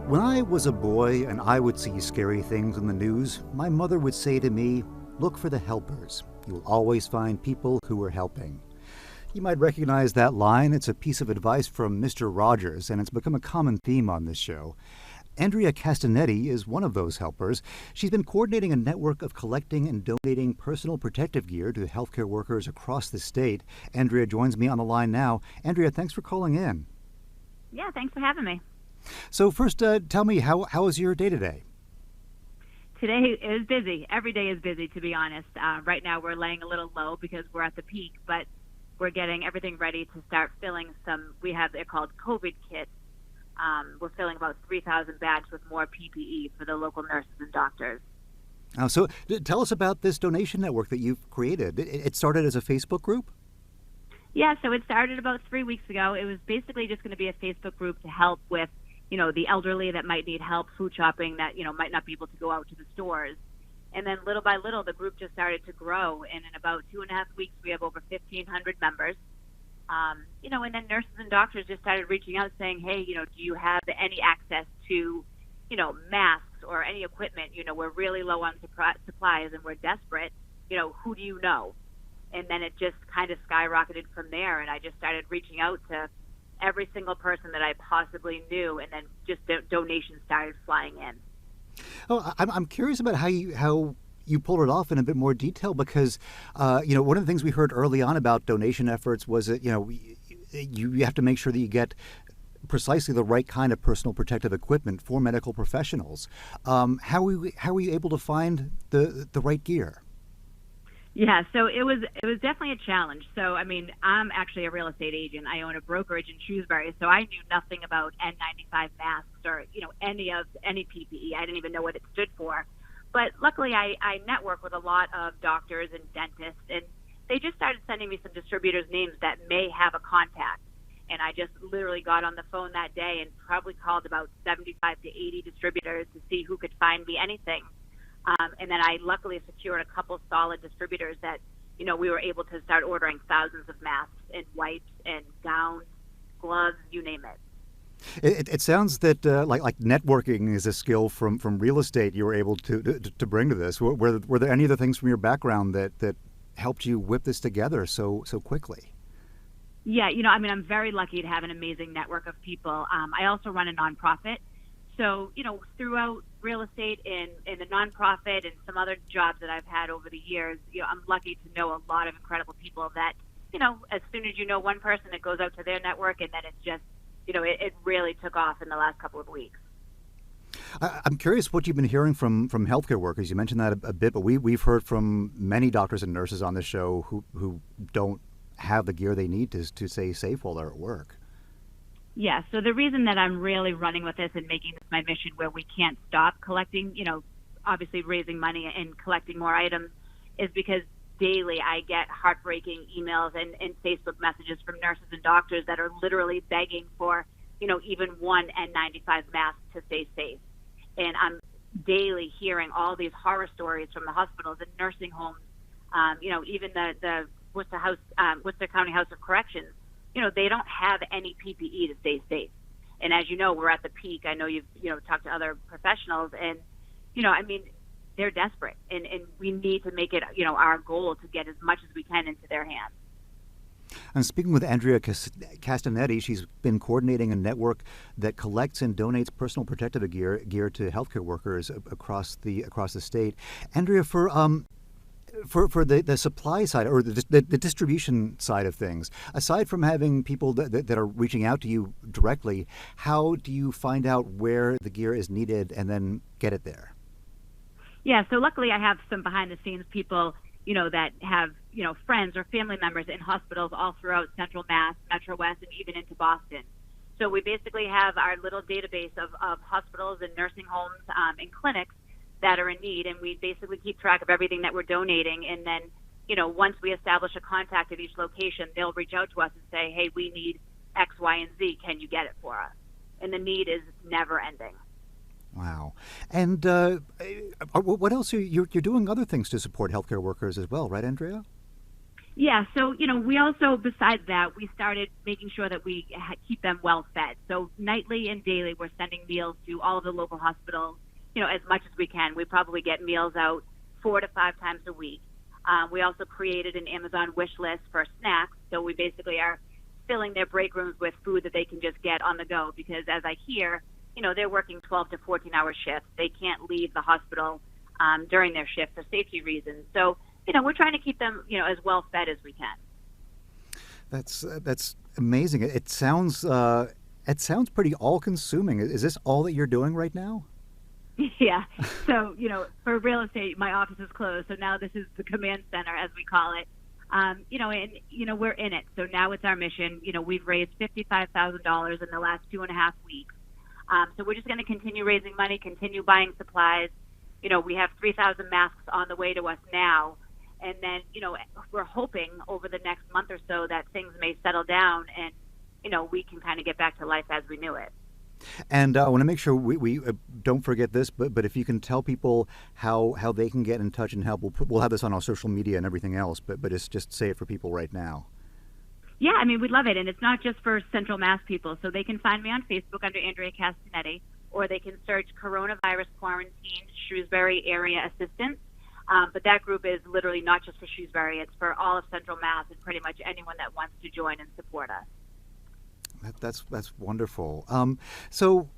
When I was a boy and I would see scary things in the news, my mother would say to me, "Look for the helpers. You'll always find people who are helping." You might recognize that line. It's a piece of advice from Mr. Rogers, and it's become a common theme on this show. Andrea Castanetti is one of those helpers. She's been coordinating a network of collecting and donating personal protective gear to healthcare workers across the state. Andrea joins me on the line now. Andrea, thanks for calling in. Yeah, thanks for having me. So first, tell me, how is your day today? Today is busy. Every day is busy, to be honest. Right now we're laying a little low because we're at the peak, but we're getting everything ready to start filling some, they're called COVID kits we're filling about 3,000 bags with more PPE for the local nurses and doctors. So tell us about this donation network that you've created. It started as a Facebook group? Yeah, so it started about 3 weeks ago. It was basically just going to be a Facebook group to help with, the elderly that might need help food shopping that, might not be able to go out to the stores. And then little by little, the group just started to grow. And in about 2.5 weeks, we have over 1,500 members. And then nurses and doctors just started reaching out saying, hey, do you have any access to, masks or any equipment? We're really low on supplies and we're desperate. Who do you know? And then it just kind of skyrocketed from there. And I just started reaching out to every single person that I possibly knew. And then just donations started flying in. Oh, I'm curious about how you pulled it off in a bit more detail because, one of the things we heard early on about donation efforts was that, you have to make sure that you get precisely the right kind of personal protective equipment for medical professionals. How were you able to find the right gear? Yeah, so it was definitely a challenge. So, I'm actually a real estate agent. I own a brokerage in Shrewsbury, so I knew nothing about N95 masks or, any PPE. I didn't even know what it stood for. But luckily, I network with a lot of doctors and dentists, and they just started sending me some distributors' names that may have a contact. And I just literally got on the phone that day and probably called about 75 to 80 distributors to see who could find me anything. And then I luckily secured a couple solid distributors that, we were able to start ordering thousands of masks and wipes and gowns, gloves, you name it. It sounds that like networking is a skill from real estate you were able to bring to this. Were there any other things from your background that helped you whip this together so quickly? Yeah, I'm very lucky to have an amazing network of people. I also run a nonprofit. So, throughout real estate and the nonprofit and some other jobs that I've had over the years, I'm lucky to know a lot of incredible people that, as soon as you know one person, it goes out to their network, and then it's just, it really took off in the last couple of weeks. I'm curious what you've been hearing from healthcare workers. You mentioned that a bit, but we've heard from many doctors and nurses on the show who don't have the gear they need to stay safe while they're at work. Yeah, so the reason that I'm really running with this and making this my mission where we can't stop collecting, obviously raising money and collecting more items is because daily I get heartbreaking emails and Facebook messages from nurses and doctors that are literally begging for, even one N95 mask to stay safe. And I'm daily hearing all these horror stories from the hospitals and nursing homes, even the Worcester County House of Corrections. They don't have any PPE to stay safe. And as you know, we're at the peak. I know you've, talked to other professionals and, they're desperate and we need to make it, our goal to get as much as we can into their hands. I'm speaking with Andrea Castanetti. She's been coordinating a network that collects and donates personal protective gear to healthcare workers across the state. Andrea, for the supply side or the distribution side of things, aside from having people that are reaching out to you directly, how do you find out where the gear is needed and then get it there? Yeah, so luckily I have some behind-the-scenes people, that have, friends or family members in hospitals all throughout Central Mass, Metro West, and even into Boston. So we basically have our little database of hospitals and nursing homes and clinics that are in need, and we basically keep track of everything that we're donating. And then, once we establish a contact at each location, they'll reach out to us and say, hey, we need X, Y, and Z. Can you get it for us? And the need is never ending. Wow. And what else? You're doing other things to support healthcare workers as well, right, Andrea? Yeah, so, we also, besides that, we started making sure that we keep them well fed. So nightly and daily, we're sending meals to all of the local hospitals, as much as we can. We probably get meals out 4 to 5 times a week. We also created an Amazon wish list for snacks. So we basically are filling their break rooms with food that they can just get on the go because, as I hear, they're working 12 to 14-hour shifts. They can't leave the hospital during their shift for safety reasons. So, we're trying to keep them, as well fed as we can. That's amazing. It sounds pretty all-consuming. Is this all that you're doing right now? Yeah. So, for real estate, my office is closed. So now this is the command center, as we call it. We're in it. So now it's our mission. We've raised $55,000 in the last 2.5 weeks. So we're just going to continue raising money, continue buying supplies. We have 3,000 masks on the way to us now. And then, we're hoping over the next month or so that things may settle down and, we can kind of get back to life as we knew it. And I want to make sure we don't forget this, but if you can tell people how they can get in touch and help, we'll have this on our social media and everything else, but just say it for people right now. Yeah, we'd love it. And it's not just for Central Mass people. So they can find me on Facebook under Andrea Castanetti, or they can search Coronavirus Quarantine Shrewsbury Area Assistance. But that group is literally not just for Shrewsbury. It's for all of Central Mass and pretty much anyone that wants to join and support us. That's wonderful. So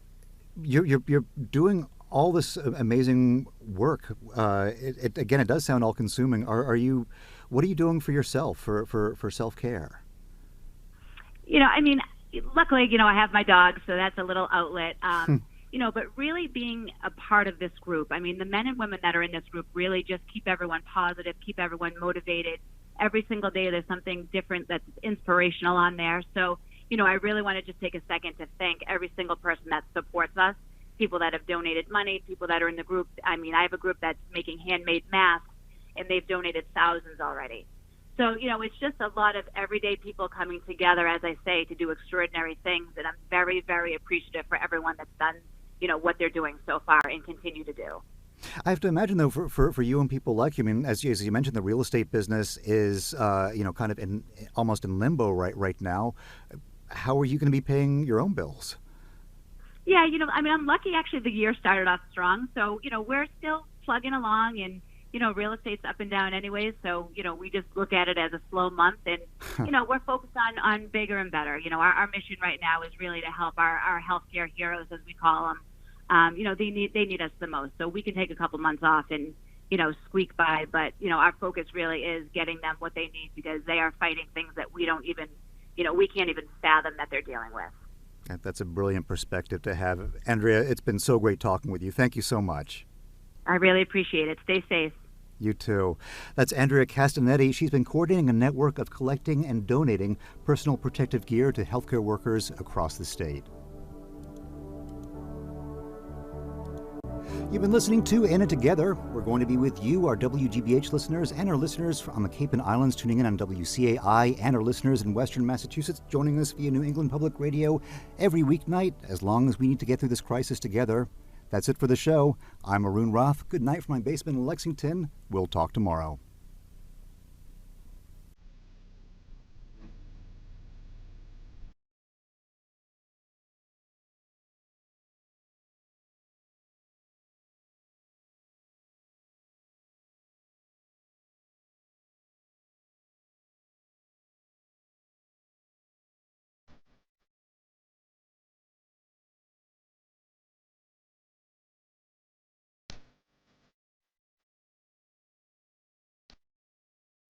you're doing all this amazing work. It does sound all-consuming. What are you doing for yourself, for self-care? Luckily, I have my dog, so that's a little outlet. But really being a part of this group, the men and women that are in this group really just keep everyone positive, keep everyone motivated. Every single day there's something different that's inspirational on there. So, I really want to just take a second to thank every single person that supports us, people that have donated money, people that are in the group. I have a group that's making handmade masks, and they've donated thousands already. So, it's just a lot of everyday people coming together, as I say, to do extraordinary things. And I'm very, very appreciative for everyone that's done, what they're doing so far and continue to do. I have to imagine, though, for you and people like you, as you mentioned, the real estate business is, kind of almost in limbo right now. How are you going to be paying your own bills? Yeah, I'm lucky. Actually, the year started off strong. So, we're still plugging along, and, real estate's up and down anyways. So, we just look at it as a slow month, and, we're focused on bigger and better. Our mission right now is really to help our healthcare heroes, as we call them. They need us the most. So we can take a couple months off and, squeak by. But, our focus really is getting them what they need, because they are fighting things that we don't even, we can't even fathom that they're dealing with. That's a brilliant perspective to have. Andrea, it's been so great talking with you. Thank you so much. I really appreciate it. Stay safe. You too. That's Andrea Castanetti. She's been coordinating a network of collecting and donating personal protective gear to healthcare workers across the state. You've been listening to In It Together. We're going to be with you, our WGBH listeners, and our listeners on the Cape and Islands tuning in on WCAI, and our listeners in Western Massachusetts joining us via New England Public Radio every weeknight, as long as we need to get through this crisis together. That's it for the show. I'm Arun Roth. Good night from my basement in Lexington. We'll talk tomorrow.